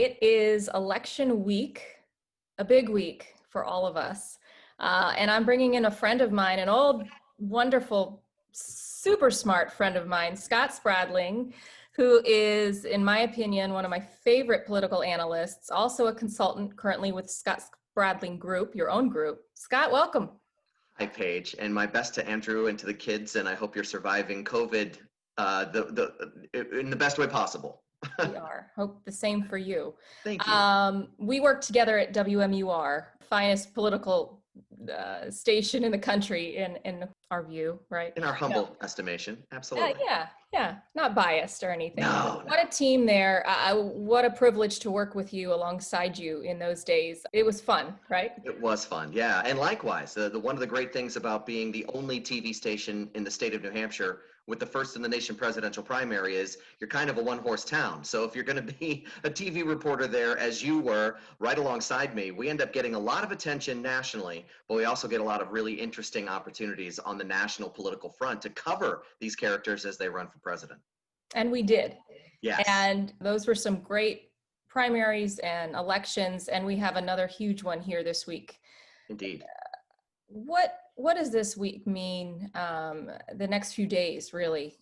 It is election week, a big week for all of us. And I'm bringing in a friend of mine, an old, wonderful, super smart friend of mine, Scott Spradling, who is, in my opinion, one of my favorite political analysts, also a consultant currently with Scott Spradling Group, your own group. Scott, welcome. Hi, Paige, and my best to Andrew and to the kids, and I hope you're surviving COVID in the best way possible. We are. Hope the same for you. Thank you. We work together at WMUR, finest political station in the country, in our view, right? In our humble estimation, absolutely. Yeah. Not biased or anything. No. What a team there. What a privilege to work with you alongside you in those days. It was fun, right? It was fun, yeah. And likewise, one of the great things about being the only TV station in the state of New Hampshire with the first in the nation presidential primary is you're kind of a one-horse town. So if you're going to be a TV reporter there, as you were right alongside me, we end up getting a lot of attention nationally, but we also get a lot of really interesting opportunities on the national political front to cover these characters as they run for president. And we did. Yes. And those were some great primaries and elections, and we have another huge one here this week. Indeed. What does this week mean, the next few days, really?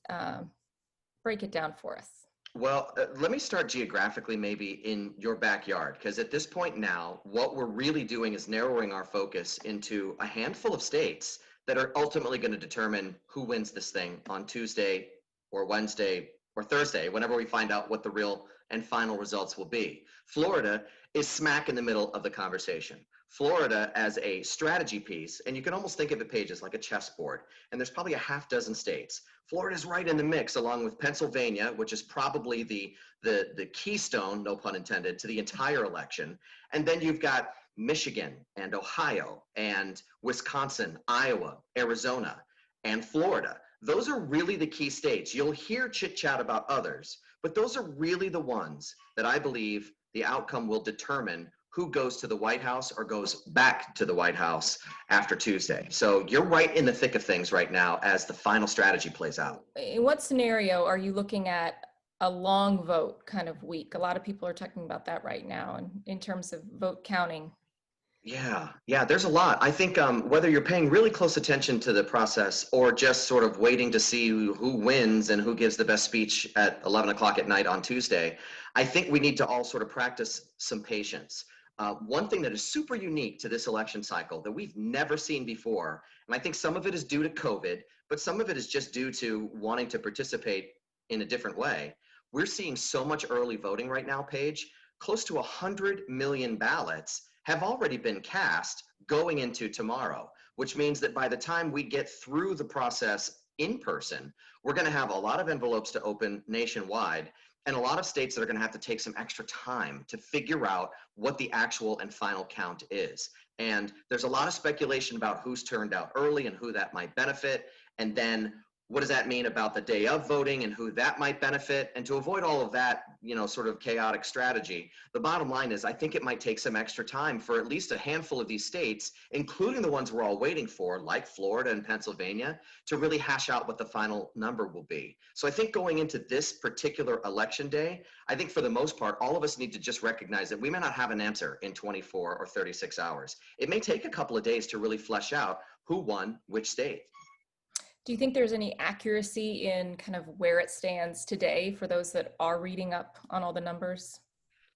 Break it down for us. Well, let me start geographically maybe in your backyard, because at this point now, what we're really doing is narrowing our focus into a handful of states that are ultimately going to determine who wins this thing on Tuesday or Wednesday or Thursday, whenever we find out what the real and final results will be. Florida is smack in the middle of the conversation. Florida as a strategy piece, and you can almost think of it, Paige, as like a chessboard, and there's probably a half dozen states. Florida is right in the mix, along with Pennsylvania, which is probably the keystone, no pun intended, to the entire election. And then you've got Michigan and Ohio and Wisconsin, Iowa, Arizona, and Florida. Those are really the key states. You'll hear chit chat about others, but those are really the ones that I believe the outcome will determine who goes to the White House or goes back to the White House after Tuesday. So you're right in the thick of things right now as the final strategy plays out. In what scenario are you looking at a long vote kind of week? A lot of people are talking about that right now, and in terms of vote counting. Yeah, there's a lot. I think whether you're paying really close attention to the process or just sort of waiting to see who wins and who gives the best speech at 11 o'clock at night on Tuesday, I think we need to all sort of practice some patience. One thing that is super unique to this election cycle that we've never seen before, and I think some of it is due to COVID, but some of it is just due to wanting to participate in a different way. We're seeing so much early voting right now, Paige. Close to 100 million ballots have already been cast going into tomorrow, which means that by the time we get through the process in person, we're going to have a lot of envelopes to open nationwide and a lot of states that are going to have to take some extra time to figure out what the actual and final count is. And there's a lot of speculation about who's turned out early and who that might benefit. And then what does that mean about the day of voting and who that might benefit? And to avoid all of that, sort of chaotic strategy, the bottom line is I think it might take some extra time for at least a handful of these states, including the ones we're all waiting for, like Florida and Pennsylvania, to really hash out what the final number will be. So I think going into this particular election day, I think for the most part, all of us need to just recognize that we may not have an answer in 24 or 36 hours. It may take a couple of days to really flesh out who won which state. Do you think there's any accuracy in kind of where it stands today for those that are reading up on all the numbers?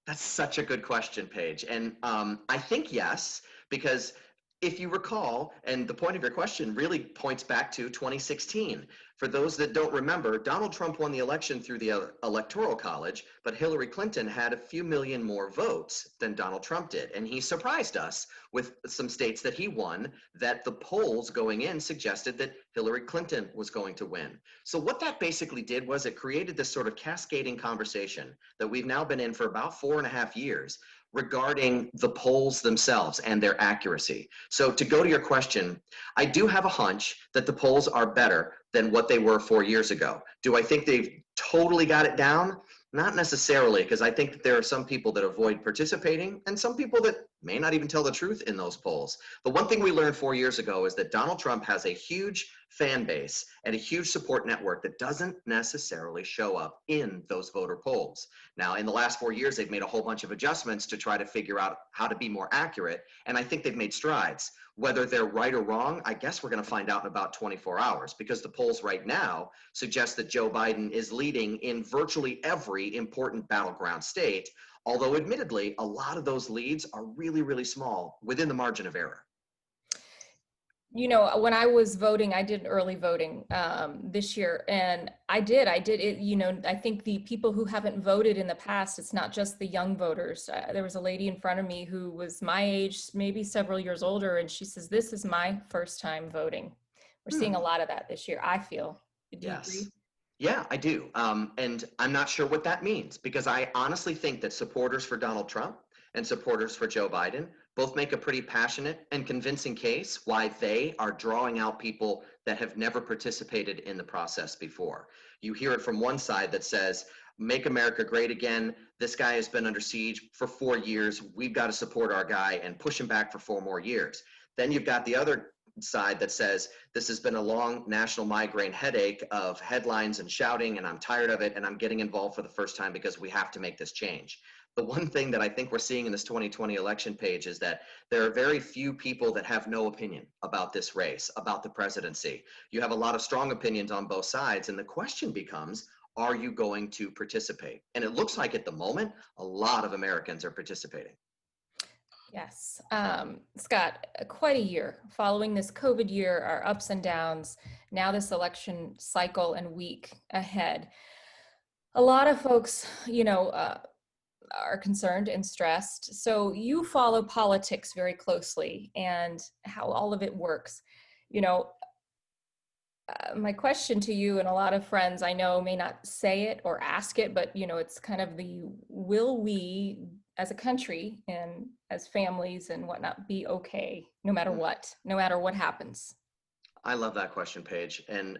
That's such a good question, Paige. And I think yes, because if you recall, and the point of your question really points back to 2016. For those that don't remember, Donald Trump won the election through the Electoral College, but Hillary Clinton had a few million more votes than Donald Trump did. And he surprised us with some states that he won that the polls going in suggested that Hillary Clinton was going to win. So what that basically did was it created this sort of cascading conversation that we've now been in for about 4.5 years regarding the polls themselves and their accuracy. So to go to your question, I do have a hunch that the polls are better than what they were 4 years ago. Do I think they've totally got it down? Not necessarily, because I think that there are some people that avoid participating and some people that may not even tell the truth in those polls. The one thing we learned 4 years ago is that Donald Trump has a huge fan base and a huge support network that doesn't necessarily show up in those voter polls. Now, in the last 4 years, they've made a whole bunch of adjustments to try to figure out how to be more accurate, and I think they've made strides. Whether they're right or wrong, I guess we're going to find out in about 24 hours, because the polls right now suggest that Joe Biden is leading in virtually every important battleground state, although admittedly, a lot of those leads are really, really small within the margin of error. You know, when I was voting, I did early voting this year, and I did it. You know, I think the people who haven't voted in the past, it's not just the young voters. There was a lady in front of me who was my age, maybe several years older, and she says, "This is my first time voting." We're seeing a lot of that this year, I feel. Do you Yes. agree? Yeah, I do. And I'm not sure what that means, because I honestly think that supporters for Donald Trump and supporters for Joe Biden both make a pretty passionate and convincing case why they are drawing out people that have never participated in the process before. You hear it from one side that says, make America great again. This guy has been under siege for 4 years. We've got to support our guy and push him back for 4 more years. Then you've got the other side that says, this has been a long national migraine headache of headlines and shouting, and I'm tired of it, and I'm getting involved for the first time because we have to make this change. The one thing that I think we're seeing in this 2020 election, Page, is that there are very few people that have no opinion about this race, about the presidency. You have a lot of strong opinions on both sides, and the question becomes, are you going to participate? And it looks like at the moment, a lot of Americans are participating. Yes. Scott, quite a year following this COVID year, our ups and downs, now this election cycle and week ahead. A lot of folks, are concerned and stressed. So you follow politics very closely and how all of it works. You know, my question to you, and a lot of friends I know may not say it or ask it, but it's kind of the, will we as a country and as families and whatnot be okay no matter what, no matter what happens? I love that question, Paige. And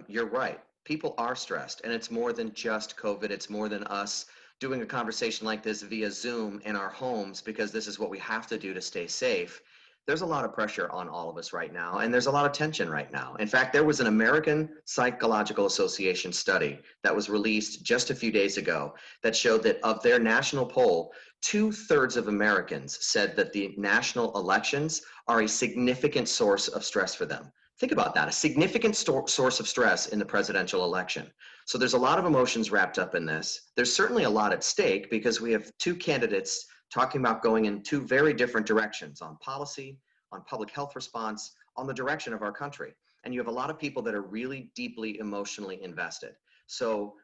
you're right. People are stressed, and it's more than just COVID. It's more than us doing a conversation like this via Zoom in our homes, because this is what we have to do to stay safe. There's a lot of pressure on all of us right now, and there's a lot of tension right now. In fact, there was an American Psychological Association study that was released just a few days ago that showed that of their national poll, 2/3 of Americans said that the national elections are a significant source of stress for them. Think about that, a significant source of stress in the presidential election. So there's a lot of emotions wrapped up in this. There's certainly a lot at stake, because we have two candidates talking about going in two very different directions on policy, on public health response, on the direction of our country. And you have a lot of people that are really deeply emotionally invested. So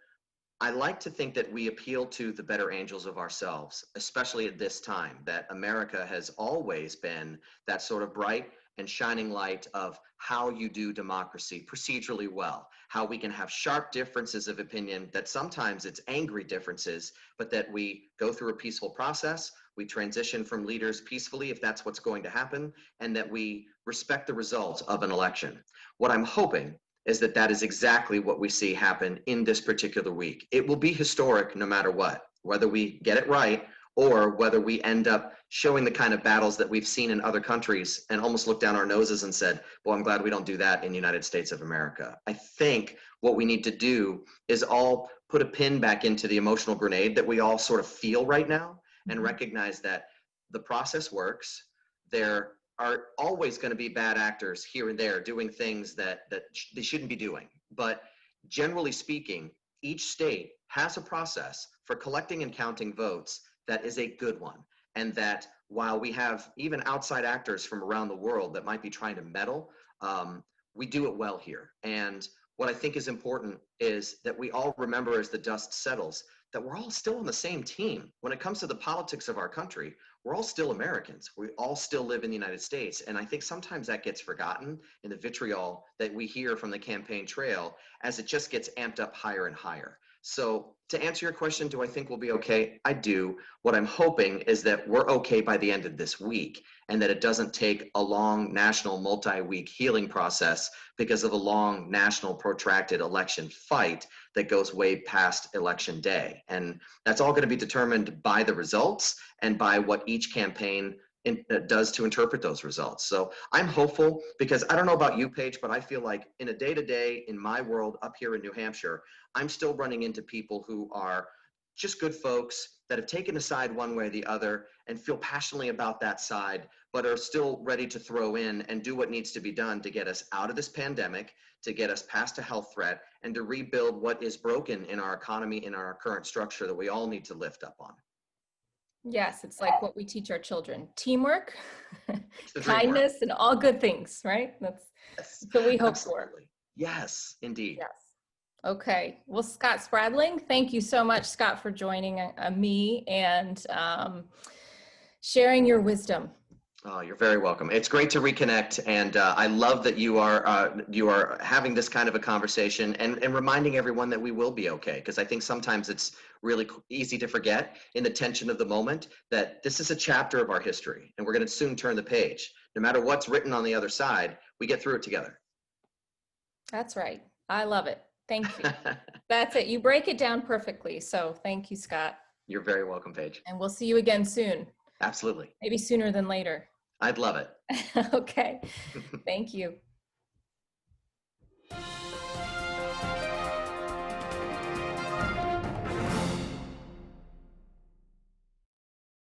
I like to think that we appeal to the better angels of ourselves, especially at this time, that America has always been that sort of bright and shining light of how you do democracy procedurally well, how we can have sharp differences of opinion, that sometimes it's angry differences, but that we go through a peaceful process, we transition from leaders peacefully if that's what's going to happen, and that we respect the results of an election. What I'm hoping is that that is exactly what we see happen in this particular week. It will be historic no matter what, whether we get it right or whether we end up showing the kind of battles that we've seen in other countries and almost look down our noses and said, well, I'm glad we don't do that in the United States of America. I think what we need to do is all put a pin back into the emotional grenade that we all sort of feel right now, and recognize that the process works. There are always going to be bad actors here and there doing things that they shouldn't be doing. But generally speaking, each state has a process for collecting and counting votes that is a good one. And that while we have even outside actors from around the world that might be trying to meddle, we do it well here. And what I think is important is that we all remember, as the dust settles, that we're all still on the same team. When it comes to the politics of our country, we're all still Americans. We all still live in the United States. And I think sometimes that gets forgotten in the vitriol that we hear from the campaign trail as it just gets amped up higher and higher. So to answer your question, do I think we'll be okay? I do. What I'm hoping is that we're okay by the end of this week, and that it doesn't take a long national multi-week healing process because of a long national protracted election fight that goes way past election day. And that's all going to be determined by the results and by what each campaign does to interpret those results. So I'm hopeful, because I don't know about you, Paige, but I feel like in a day-to-day in my world up here in New Hampshire, I'm still running into people who are just good folks that have taken a side one way or the other and feel passionately about that side, but are still ready to throw in and do what needs to be done to get us out of this pandemic, to get us past a health threat, and to rebuild what is broken in our economy, in our current structure that we all need to lift up on. Yes, it's like what we teach our children: teamwork, It's the dream work. kindness, and all good things, right? That's Yes, what we hope for. absolutely. Yes, indeed. Yes. Okay. Well, Scott Spradling, thank you so much, Scott, for joining me and sharing your wisdom. Oh, you're very welcome. It's great to reconnect, and I love that you are having this kind of a conversation and reminding everyone that we will be okay. Because I think sometimes it's really easy to forget in the tension of the moment that this is a chapter of our history, and we're going to soon turn the page. No matter what's written on the other side, we get through it together. That's right. I love it. Thank you. That's it. You break it down perfectly. So thank you, Scott. You're very welcome, Paige. And we'll see you again soon. Absolutely. Maybe sooner than later. I'd love it. Okay. Thank you.